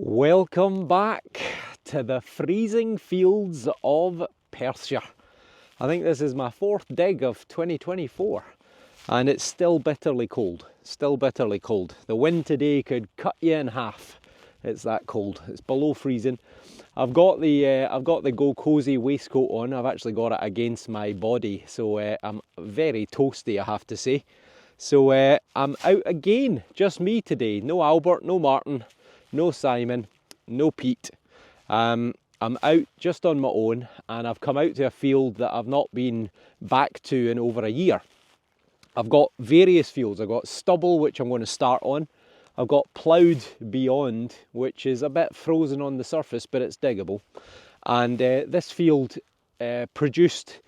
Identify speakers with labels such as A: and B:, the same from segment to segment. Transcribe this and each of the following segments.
A: Welcome back to the freezing fields of Perthshire. I think this is my fourth dig of 2024 and it's still bitterly cold, The wind today could cut you in half. It's that cold, it's below freezing. I've got the Go Cozy waistcoat on. I've actually got it against my body, so I'm very toasty, I have to say. So I'm out again, just me today. No Albert, no Martin, no Simon, no Pete. I'm out just on my own, and I've come out to a field that I've not been back to in over a year. I've got various fields. I've got stubble, which I'm going to start on. I've got ploughed beyond, which is a bit frozen on the surface, but it's diggable. And this field produced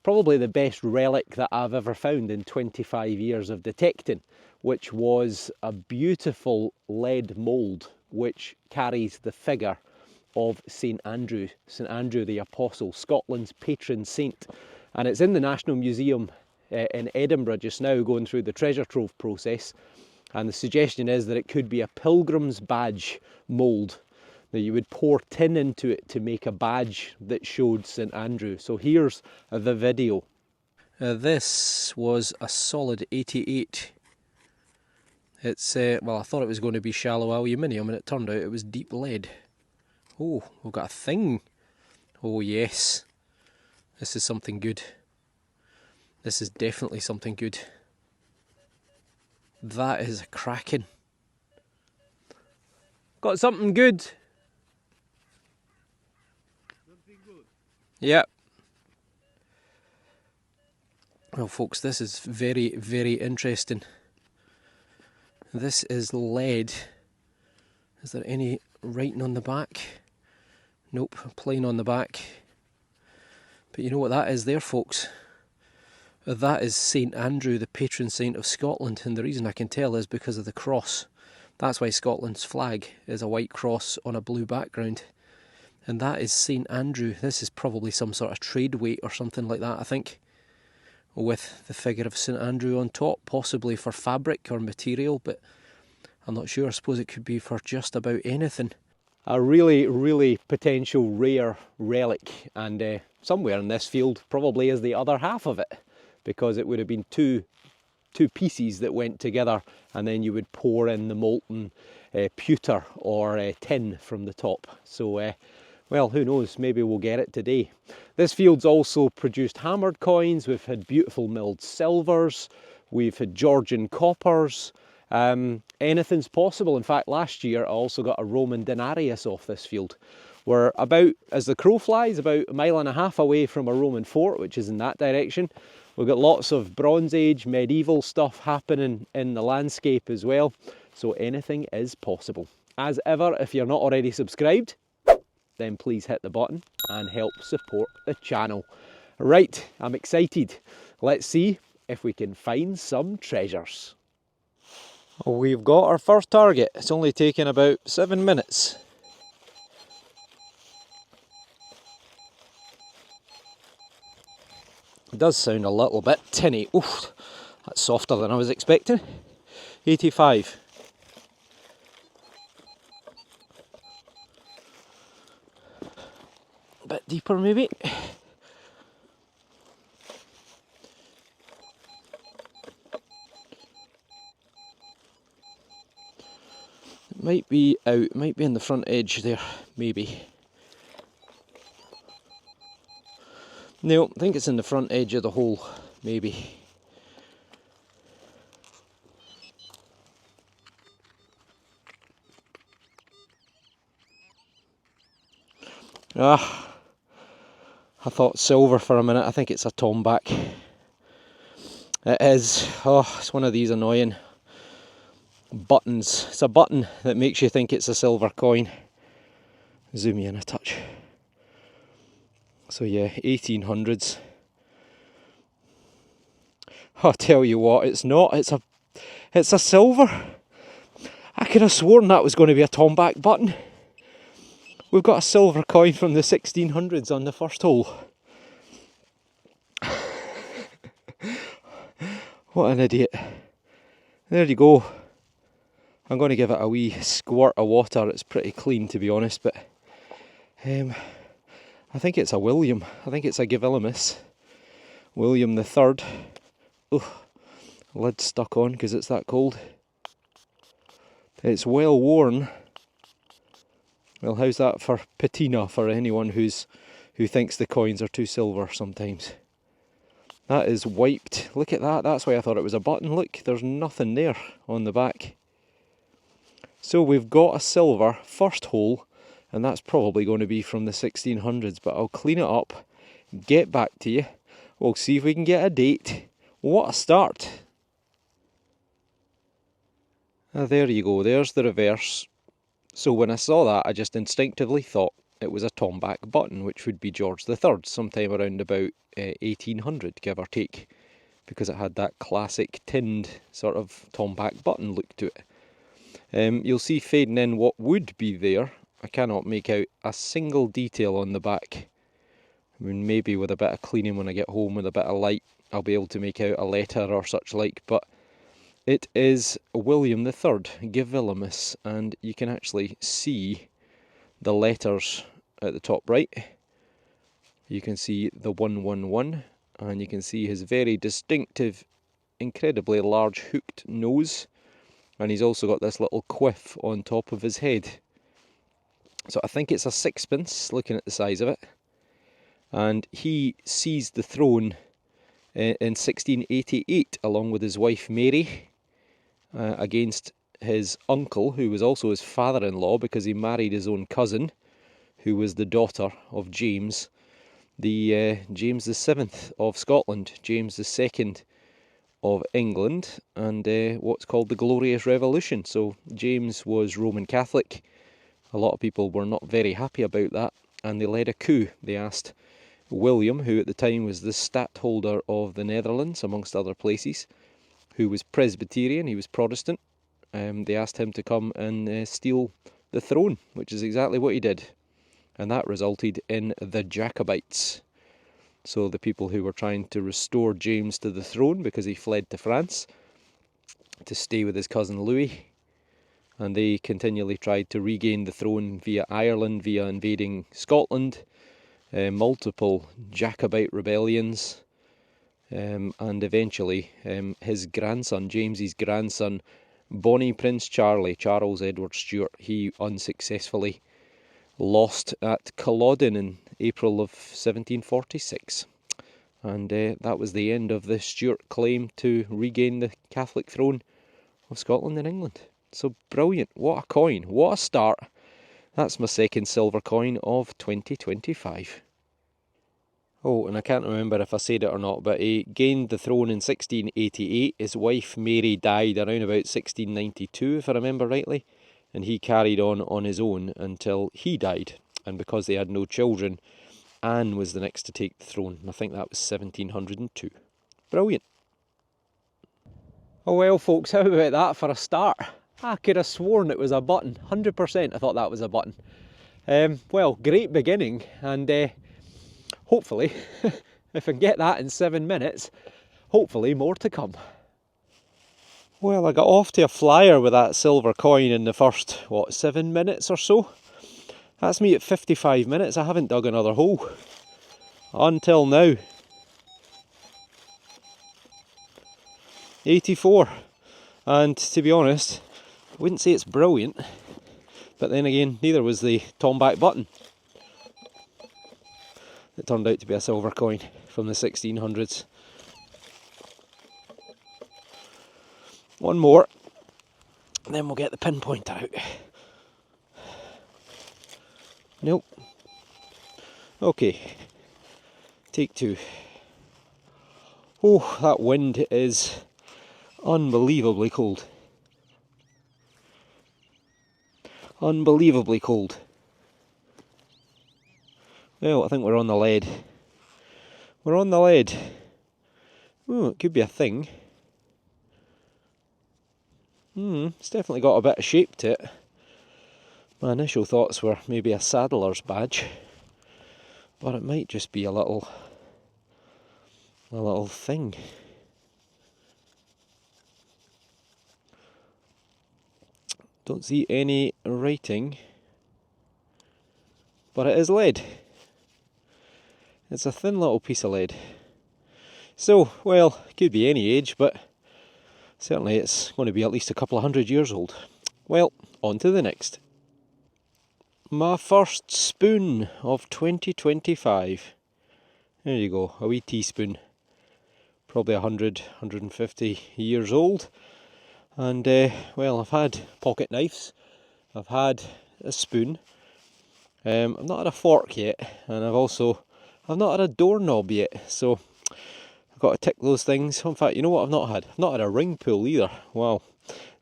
A: probably the best relic that I've ever found in 25 years of detecting, which was a beautiful lead mould which carries the figure of St Andrew the Apostle, Scotland's patron saint. And it's in the National Museum in Edinburgh just now, going through the treasure trove process. And the suggestion is that it could be a pilgrim's badge mould, that you would pour tin into it to make a badge that showed St Andrew. So here's the video. This was a solid 88. It's, well, I thought it was going to be shallow aluminium, and it turned out it was deep lead. Oh, we've got a thing. Oh yes, this is something good. This is definitely something good. That is a cracking. Got something good. Something good. Yep. Well folks, this is very, very interesting. This is lead. Is there any writing on the back? Nope, plain on the back. But you know what that is there, folks? That is St Andrew, the patron saint of Scotland, and the reason I can tell is because of the cross. That's why Scotland's flag is a white cross on a blue background. And that is St Andrew. This is probably some sort of trade weight or something like that, I think, with the figure of St Andrew on top, possibly for fabric or material, but I'm not sure. I suppose it could be for just about anything. A really, really potential rare relic, and somewhere in this field probably is the other half of it, because it would have been two pieces that went together, and then you would pour in the molten pewter or tin from the top. So well, who knows, maybe we'll get it today. This field's also produced hammered coins. We've had beautiful milled silvers, we've had Georgian coppers. Anything's possible. In fact, last year I also got a Roman denarius off this field. We're about, as the crow flies, about a mile and a half away from a Roman fort, which is in that direction. We've got lots of Bronze Age, medieval stuff happening in the landscape as well. So anything is possible. As ever, if you're not already subscribed, then please hit the button and help support the channel. Right, I'm excited. Let's see if we can find some treasures. We've got our first target. It's only taken about 7 minutes. It does sound a little bit tinny. Oof, that's softer than I was expecting. 85. A bit deeper maybe. It might be out, might be in the front edge there, maybe. No, I think it's in the front edge of the hole, maybe. Ah, I thought silver for a minute. I think it's a tomback. It is. Oh, it's one of these annoying buttons. It's a button that makes you think it's a silver coin. Zoom in a touch. So yeah, 1800s. I'll tell you what, it's not. It's a silver. I could have sworn that was going to be a tomback button. We've got a silver coin from the 1600s on the first hole. What an idiot. There you go. I'm going to give it a wee squirt of water. It's pretty clean, to be honest, but I think it's a William. I think it's a Gavilimus. William the Third. Oh, lid stuck on because it's that cold. It's well worn. Well, how's that for patina for anyone who thinks the coins are too silver sometimes? That is wiped. Look at that. That's why I thought it was a button. Look, there's nothing there on the back. So we've got a silver first hole, and that's probably going to be from the 1600s, but I'll clean it up, get back to you. We'll see if we can get a date. What a start. There you go, there's the reverse. So when I saw that, I just instinctively thought it was a tomback button, which would be George III, sometime around about 1800, give or take, because it had that classic tinned sort of tomback button look to it. You'll see fading in what would be there. I cannot make out a single detail on the back. I mean, maybe with a bit of cleaning when I get home with a bit of light, I'll be able to make out a letter or such like, but it is William the Third, Gavilimus, and you can actually see the letters at the top right. You can see the 111, and you can see his very distinctive, incredibly large hooked nose. And he's also got this little quiff on top of his head. So I think it's a sixpence, looking at the size of it. And he seized the throne in 1688, along with his wife Mary, against his uncle, who was also his father-in-law, because he married his own cousin, who was the daughter of James, James VII of Scotland, James II of England, and what's called the Glorious Revolution. So James was Roman Catholic. A lot of people were not very happy about that, and they led a coup. They asked William, who at the time was the stadtholder of the Netherlands, amongst other places, who was Presbyterian, he was Protestant. They asked him to come and steal the throne, which is exactly what he did. And that resulted in the Jacobites. So the people who were trying to restore James to the throne because he fled to France to stay with his cousin Louis. And they continually tried to regain the throne via Ireland, via invading Scotland, multiple Jacobite rebellions, and eventually his grandson, James's grandson, Bonnie Prince Charles Edward Stuart, he unsuccessfully lost at Culloden in April of 1746. And that was the end of the Stuart claim to regain the Catholic throne of Scotland and England. So brilliant, what a coin, what a start. That's my second silver coin of 2025. Oh, and I can't remember if I said it or not, but he gained the throne in 1688. His wife Mary died around about 1692, if I remember rightly, and he carried on his own until he died. And because they had no children, Anne was the next to take the throne, and I think that was 1702. Brilliant. Oh well, folks, how about that for a start? I could have sworn it was a button. 100% I thought that was a button. Well, great beginning, and hopefully, if I can get that in 7 minutes, hopefully more to come. Well, I got off to a flyer with that silver coin in the first, 7 minutes or so? That's me at 55 minutes. I haven't dug another hole until now. 84. And to be honest, I wouldn't say it's brilliant, but then again, neither was the tomback button. It turned out to be a silver coin from the 1600s. One more, and then we'll get the pinpointer out. Nope. Okay, take two. Oh, that wind is unbelievably cold. Unbelievably cold. Well, I think we're on the lead. We're on the lead. Oh, it could be a thing. It's definitely got a bit of shape to it. My initial thoughts were maybe a saddler's badge, but it might just be a little thing. Don't see any writing, but it is lead. It's a thin little piece of lead. So, well, it could be any age, but certainly it's going to be at least a couple of 100 years old. Well, on to the next. My first spoon of 2025. There you go, a wee teaspoon. Probably 100, 150 years old. And, well, I've had pocket knives. I've had a spoon. I've not had a fork yet. And I've not had a doorknob yet. So, I've got to tick those things. In fact, you know what I've not had? I've not had a ring pull either. Wow.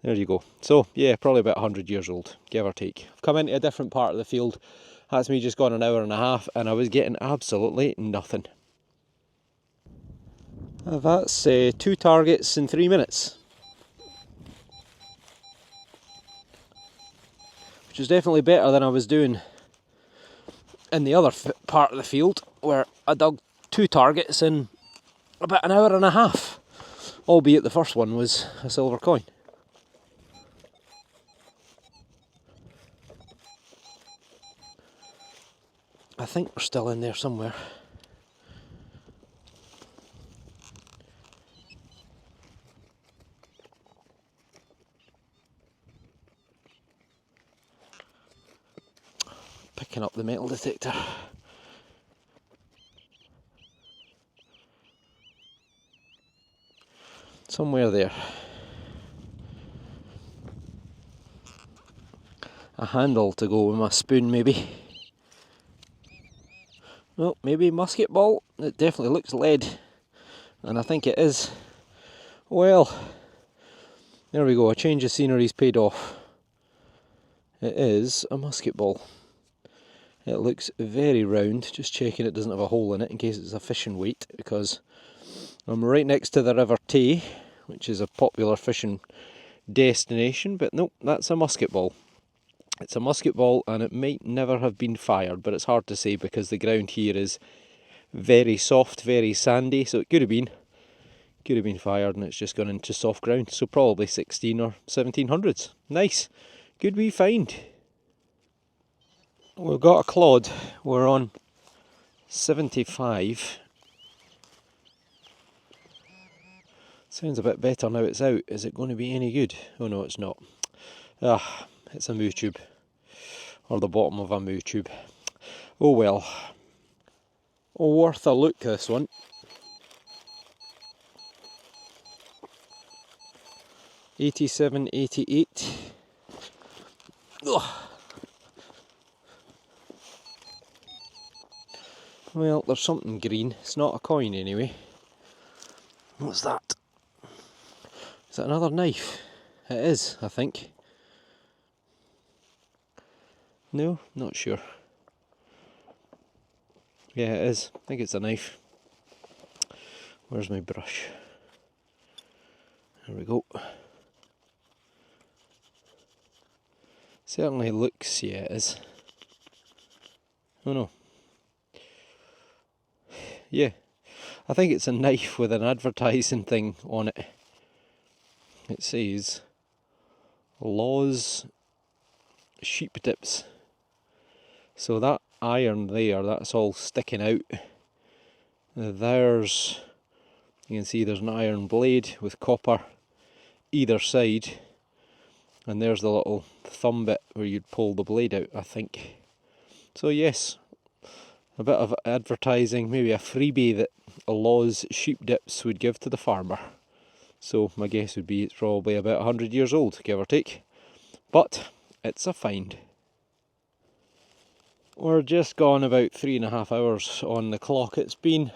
A: There you go. So, yeah, probably about 100 years old, give or take. I've come into a different part of the field. That's me just gone an hour and a half, and I was getting absolutely nothing. That's 2 targets in 3 minutes. Which is definitely better than I was doing in the other part of the field, where I dug 2 targets in about an hour and a half. Albeit the first one was a silver coin. I think they're still in there somewhere. Picking up the metal detector. Somewhere there. A handle to go with my spoon, maybe. Well, maybe musket ball. It definitely looks lead, and I think it is. Well, there we go, a change of scenery's paid off. It is a musket ball. It looks very round, just checking it doesn't have a hole in it in case it's a fishing weight, because I'm right next to the River Tay, which is a popular fishing destination, but nope, that's a musket ball. It's a musket ball, and it might never have been fired, but it's hard to say because the ground here is very soft, very sandy, so it could have been fired and it's just gone into soft ground, so probably 16 or 1700s. Nice, good wee find. We've got a clod, we're on 75. Sounds a bit better now it's out. Is it going to be any good? Oh no, it's not. Ah, it's a moo tube, or the bottom of a moo tube. Oh well. Oh, worth a look, this one. $87, $88. Ugh. Well, there's something green. It's not a coin anyway. What's that? Is that another knife? It is, I think. No, not sure. Yeah, it is. I think it's a knife. Where's my brush? There we go. Certainly looks, yeah, it is. Oh no. Yeah, I think it's a knife with an advertising thing on it. It says Laws Sheep Dips. So that iron there, that's all sticking out. There's, you can see there's an iron blade with copper either side, and there's the little thumb bit where you'd pull the blade out, I think. So yes, a bit of advertising, maybe a freebie that Laws Sheep Dips would give to the farmer. So my guess would be it's probably about 100 years old, give or take. But it's a find. We're just gone about 3.5 hours on the clock. It's been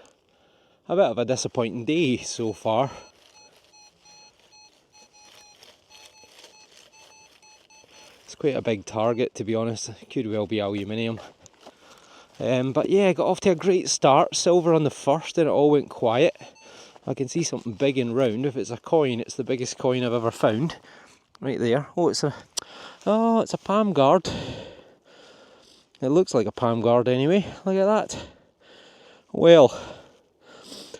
A: a bit of a disappointing day so far. It's quite a big target, to be honest. It could well be aluminium. But yeah, I got off to a great start. Silver on the first, and it all went quiet. I can see something big and round. If it's a coin, it's the biggest coin I've ever found. Right there. Oh, it's a palm guard. It looks like a palm guard anyway. Look at that. Well,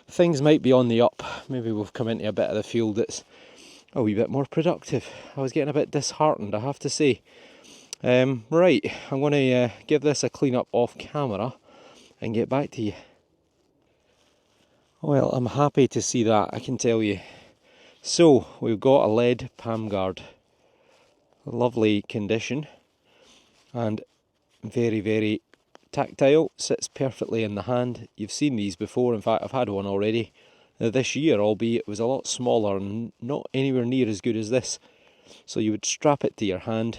A: things might be on the up. Maybe we've come into a bit of the field that's a wee bit more productive. I was getting a bit disheartened, I have to say. Right, I'm going to give this a clean up off camera and get back to you. Well, I'm happy to see that, I can tell you. So, we've got a lead palm guard. Lovely condition and very, very tactile, sits perfectly in the hand. You've seen these before, in fact I've had one already this year, albeit it was a lot smaller and not anywhere near as good as this. So you would strap it to your hand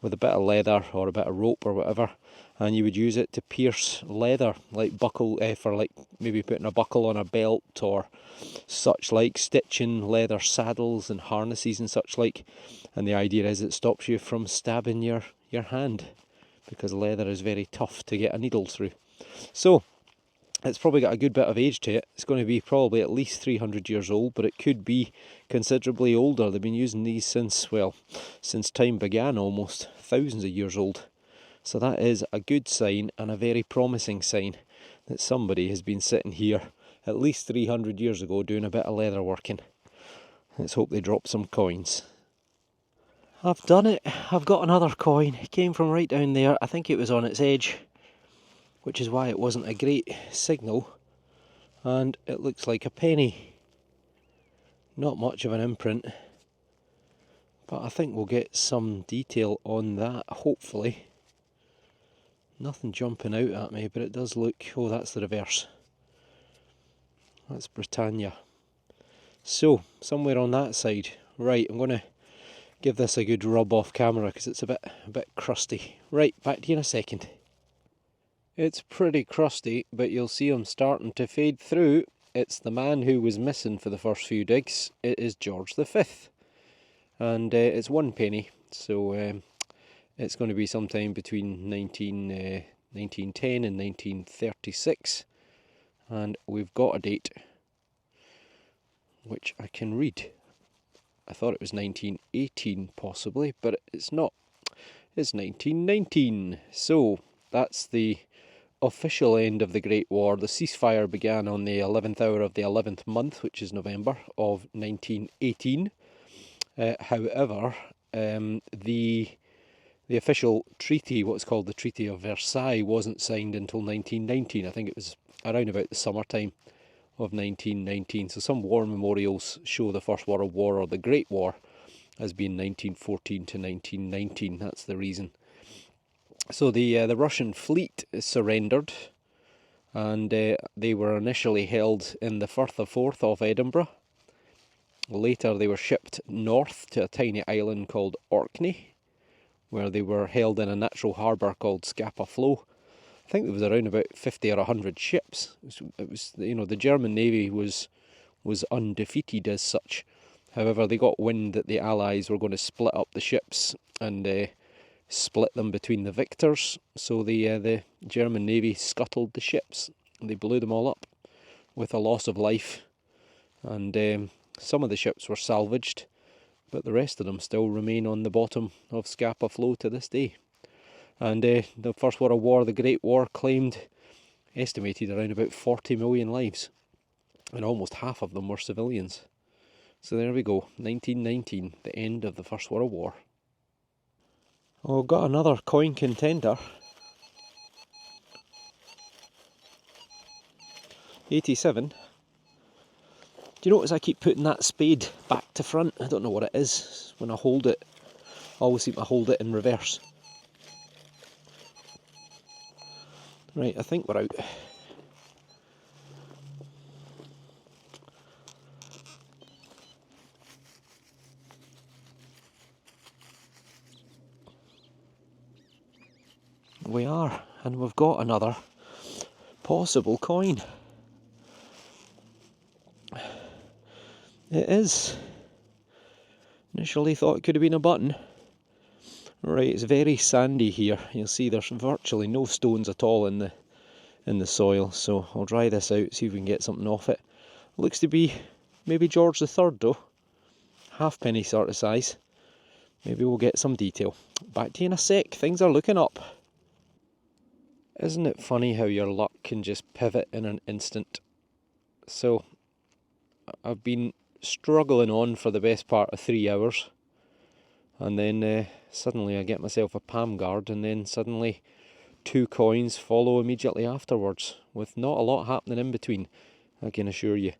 A: with a bit of leather or a bit of rope or whatever, and you would use it to pierce leather, like buckle, for like maybe putting a buckle on a belt or such like, stitching leather saddles and harnesses and such like. And the idea is it stops you from stabbing your hand, because leather is very tough to get a needle through. So it's probably got a good bit of age to it. It's going to be probably at least 300 years old, but it could be considerably older. They've been using these since, well, since time began, almost thousands of years old. So that is a good sign and a very promising sign that somebody has been sitting here at least 300 years ago doing a bit of leather working. Let's hope they drop some coins. I've done it. I've got another coin. It came from right down there. I think it was on its edge, which is why it wasn't a great signal. And it looks like a penny. Not much of an imprint, but I think we'll get some detail on that, hopefully. Nothing jumping out at me, but it does look... oh, that's the reverse. That's Britannia. So, somewhere on that side. Right, I'm going to give this a good rub off camera because it's a bit crusty. Right, back to you in a second. It's pretty crusty, but you'll see I'm starting to fade through. It's the man who was missing for the first few digs. It is George V. And it's 1 penny, so it's going to be sometime between 1910 and 1936. And we've got a date, which I can read. I thought it was 1918 possibly, but it's not. It's 1919. So that's the official end of the Great War. The ceasefire began on the 11th hour of the 11th month, which is November of 1918. However, the official treaty, what's called the Treaty of Versailles, wasn't signed until 1919. I think it was around about the summertime of 1919. So some war memorials show the First World War, or the Great War, as being 1914 to 1919. That's the reason. So the Russian fleet surrendered, and they were initially held in the Firth of Forth off Edinburgh. Later they were shipped north to a tiny island called Orkney, where they were held in a natural harbour called Scapa Flow. I think there was around about 50 or 100 ships. It was, you know, the German Navy was undefeated as such. However, they got wind that the Allies were going to split up the ships and split them between the victors. So the German Navy scuttled the ships. They blew them all up with a loss of life. And some of the ships were salvaged, but the rest of them still remain on the bottom of Scapa Flow to this day. And the First World War, the Great War, estimated around about 40 million lives, and almost half of them were civilians. So there we go, 1919, the end of the First World War. Oh, got another coin contender. 87. Do you notice I keep putting that spade back to front? I don't know what it is. When I hold it, I always seem to hold it in reverse. Right, I think we're out. We are, and we've got another possible coin. It is. Initially thought it could have been a button. Right, it's very sandy here. You'll see there's virtually no stones at all in the soil. So I'll dry this out, see if we can get something off it. Looks to be maybe George III though. Halfpenny sort of size. Maybe we'll get some detail. Back to you in a sec. Things are looking up. Isn't it funny how your luck can just pivot in an instant? So I've been struggling on for the best part of 3 hours, and then suddenly I get myself a palm guard, and then suddenly 2 coins follow immediately afterwards, with not a lot happening in between, I can assure you.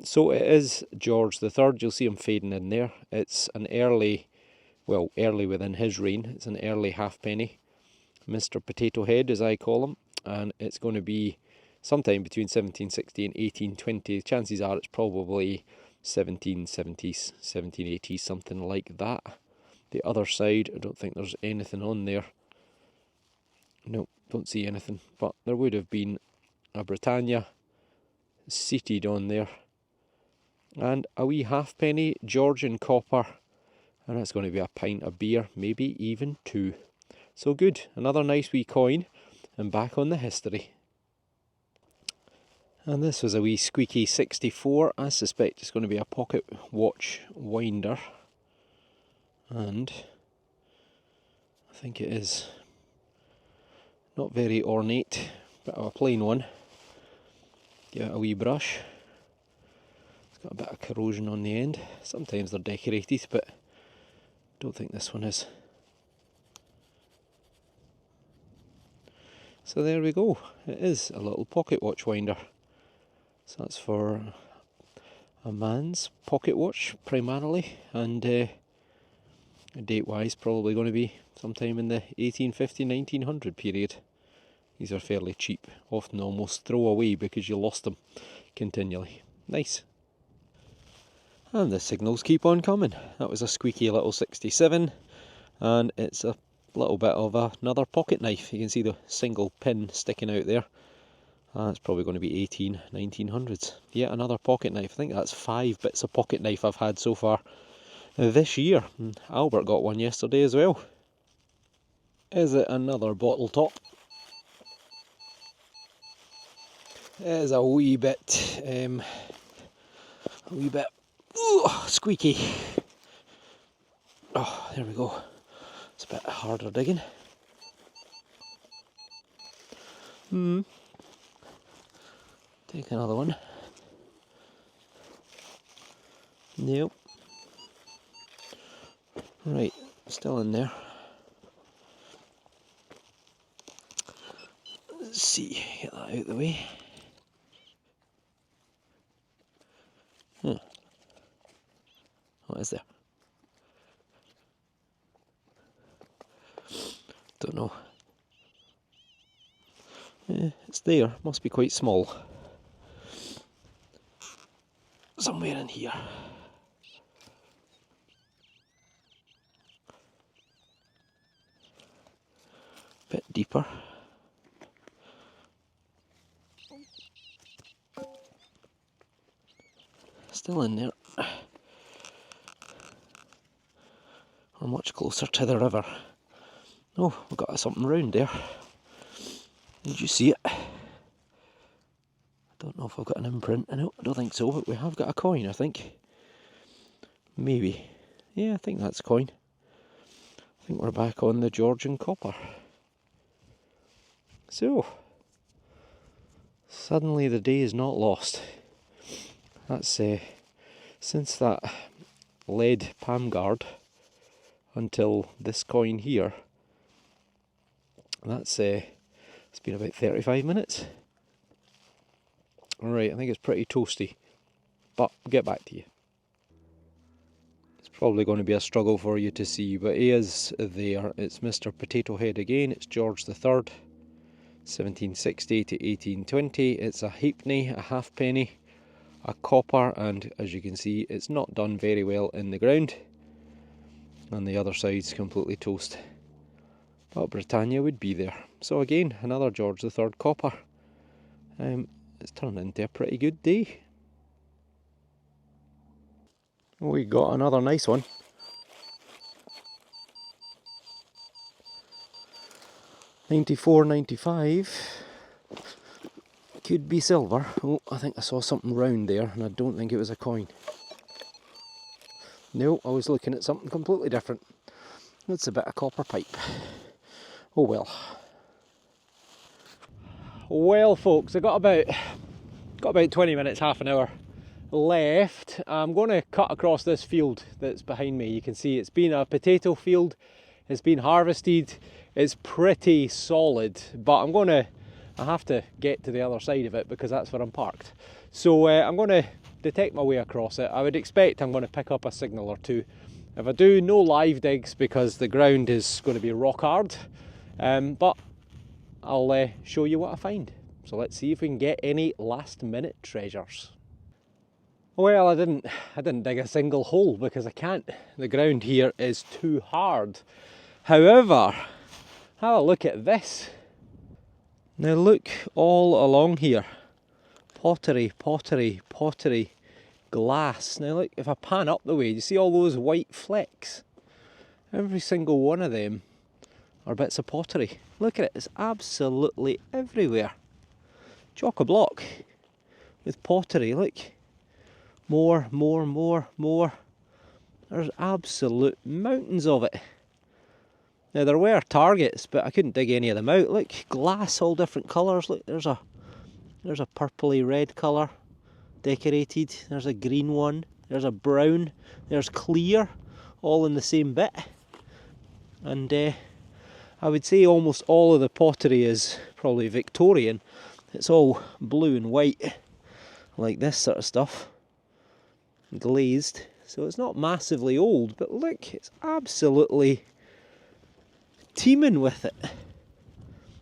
A: So it is George III, you'll see him fading in there. It's an early, well, early within his reign, it's an early halfpenny, Mr. Potato Head as I call him, and it's going to be sometime between 1760 and 1820. Chances are it's probably 1770s, 1780s, something like that. The other side, I don't think there's anything on there. No, don't see anything, but there would have been a Britannia seated on there, and a wee halfpenny Georgian copper, and that's going to be a pint of beer, maybe even 2. So good, another nice wee coin, and back on the history. And this was a wee squeaky 64. I suspect it's going to be a pocket watch winder, and I think it is not very ornate, bit of a plain one. Give it a wee brush. It's got a bit of corrosion on the end. Sometimes they're decorated, but I don't think this one is. So there we go, it is a little pocket watch winder. So that's for a man's pocket watch primarily, and date wise probably going to be sometime in the 1850-1900 period. These are fairly cheap, often almost throw away because you lost them continually. Nice. And the signals keep on coming. That was a squeaky little 67, and it's a little bit of another pocket knife. You can see the single pin sticking out there. That's probably going to be 1900s. Yet another pocket knife. I think that's 5 bits of pocket knife I've had so far this year. And Albert got one yesterday as well. Is it another bottle top? It is a wee bit squeaky. Oh, there we go. It's a bit harder digging. Take another one. Nope. Right, still in there. Let's see, get that out of the way. What is there? Don't know. It's there, must be quite small. Somewhere in here. Bit deeper. Still in there. We're much closer to the river. Oh, we've got something round there. Did you see it? I don't know if I've got an imprint. I don't think so, but we have got a coin, I think. Maybe. Yeah, I think that's a coin. I think we're back on the Georgian copper. So, suddenly the day is not lost. That's since that lead palm guard until this coin here. That's it's been about 35 minutes. Alright, I think it's pretty toasty, but I'll get back to you. It's probably going to be a struggle for you to see, but he is there. It's Mr. Potato Head again. It's George III, 1760 to 1820. It's a halfpenny, a halfpenny, a copper, and as you can see, it's not done very well in the ground. And the other side's completely toast. But Britannia would be there. So again, another George III copper. It's turned into a pretty good day. We got another nice one. $94.95. Could be silver. Oh, I think I saw something round there, and I don't think it was a coin. No, I was looking at something completely different. It's a bit of copper pipe. Oh well. Well folks, I got about 20 minutes, half an hour left, I'm going to cut across this field that's behind me. You can see it's been a potato field, it's been harvested, it's pretty solid, but I have to get to the other side of it because that's where I'm parked. So I'm going to detect my way across it. I would expect I'm going to pick up a signal or two. If I do, no live digs because the ground is going to be rock hard, but I'll show you what I find. So let's see if we can get any last minute treasures. Well, I didn't dig a single hole because I can't. The ground here is too hard. However, have a look at this. Now look all along here. Pottery, pottery, pottery, glass. Now look, if I pan up the way, do you see all those white flecks? Every single one of them are bits of pottery. Look at it, it's absolutely everywhere. Chock-a-block with pottery, look. More, more, more, more. There's absolute mountains of it. Now there were targets, but I couldn't dig any of them out. Look, glass, all different colours. Look, there's a purpley red colour decorated. There's a green one. There's a brown. There's clear, all in the same bit. And I would say almost all of the pottery is probably Victorian. It's all blue and white, like this sort of stuff. Glazed. So it's not massively old, but look, it's absolutely teeming with it.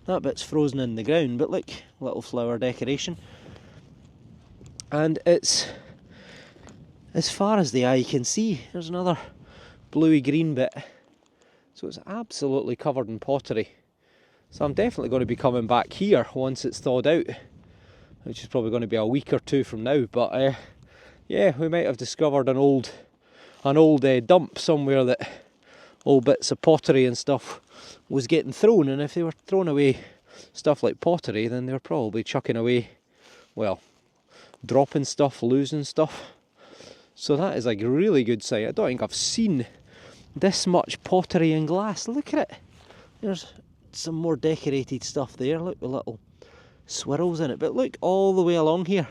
A: That bit's frozen in the ground, but look, little flower decoration. And it's as far as the eye can see. There's another bluey green bit. So it's absolutely covered in pottery. So I'm definitely going to be coming back here once it's thawed out, which is probably going to be a week or two from now. But yeah, we might have discovered an old dump somewhere that old bits of pottery and stuff was getting thrown, and if they were throwing away stuff like pottery, then they were probably chucking away, well, dropping stuff, losing stuff. So that is a really good sight. I don't think I've seen this much pottery and glass. Look at it. There's some more decorated stuff there. Look, with little swirls in it. But look all the way along here.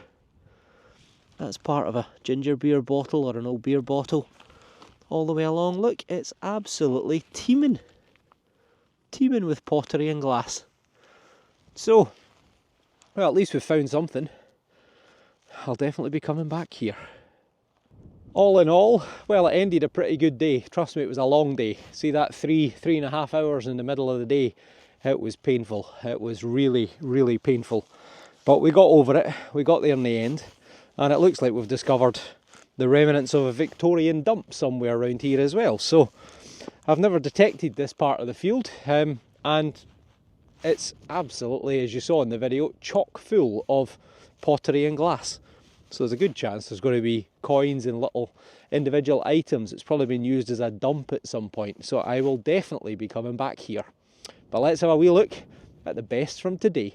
A: That's part of a ginger beer bottle or an old beer bottle. All the way along. Look, it's absolutely teeming. Teeming with pottery and glass. So, well, at least we've found something. I'll definitely be coming back here. All in all, well, it ended a pretty good day. Trust me, it was a long day. See that three and a half hours in the middle of the day? It was painful. It was really, really painful. But we got over it. We got there in the end. And it looks like we've discovered the remnants of a Victorian dump somewhere around here as well. So, I've never detected this part of the field. And it's absolutely, as you saw in the video, chock full of pottery and glass. So there's a good chance there's going to be coins and little individual items. It's probably been used as a dump at some point. So I will definitely be coming back here. But let's have a wee look at the best from today.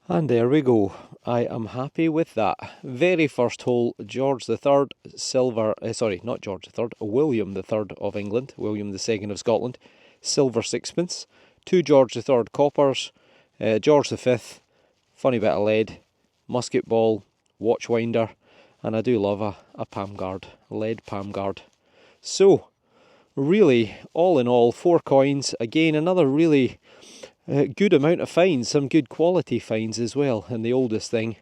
A: And there we go. I am happy with that. Very first hole, George III silver, sorry, not George III, William III of England, William II of Scotland, silver sixpence, 2 George III coppers, George V, funny bit of lead, musket ball, watch winder, and I do love a palm guard, lead palm guard. So, really, all in all, 4 coins. Again, another really good amount of finds, some good quality finds as well. And the oldest thing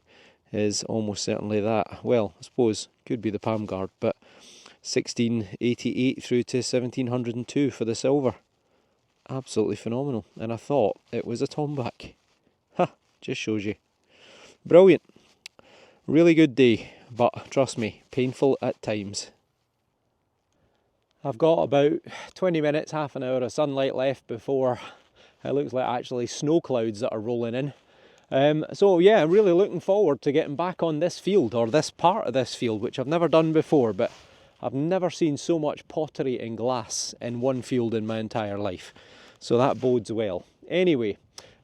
A: is almost certainly that. Well, I suppose could be the palm guard, but 1688 through to 1702 for the silver. Absolutely phenomenal. And I thought it was a tomback. Ha! Just shows you. Brilliant. Really good day, but trust me, painful at times. I've got about 20 minutes, half an hour of sunlight left before it looks like actually snow clouds that are rolling in. So yeah, I'm really looking forward to getting back on this field, or this part of this field, which I've never done before, but I've never seen so much pottery and glass in one field in my entire life. So that bodes well. Anyway,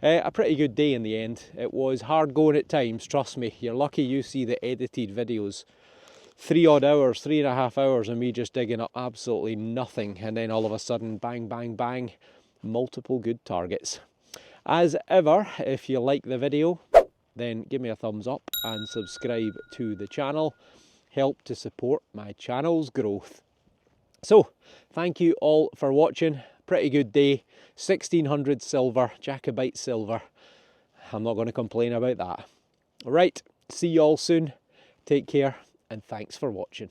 A: a pretty good day in the end. It was hard going at times, trust me. You're lucky you see the edited videos. 3 odd hours, 3.5 hours of me just digging up absolutely nothing, and then all of a sudden, bang, bang, bang, multiple good targets. As ever, if you like the video, then give me a thumbs up and subscribe to the channel. Help to support my channel's growth. So, thank you all for watching. Pretty good day. 1600 silver, Jacobite silver. I'm not going to complain about that. Alright, see you all soon. Take care and thanks for watching.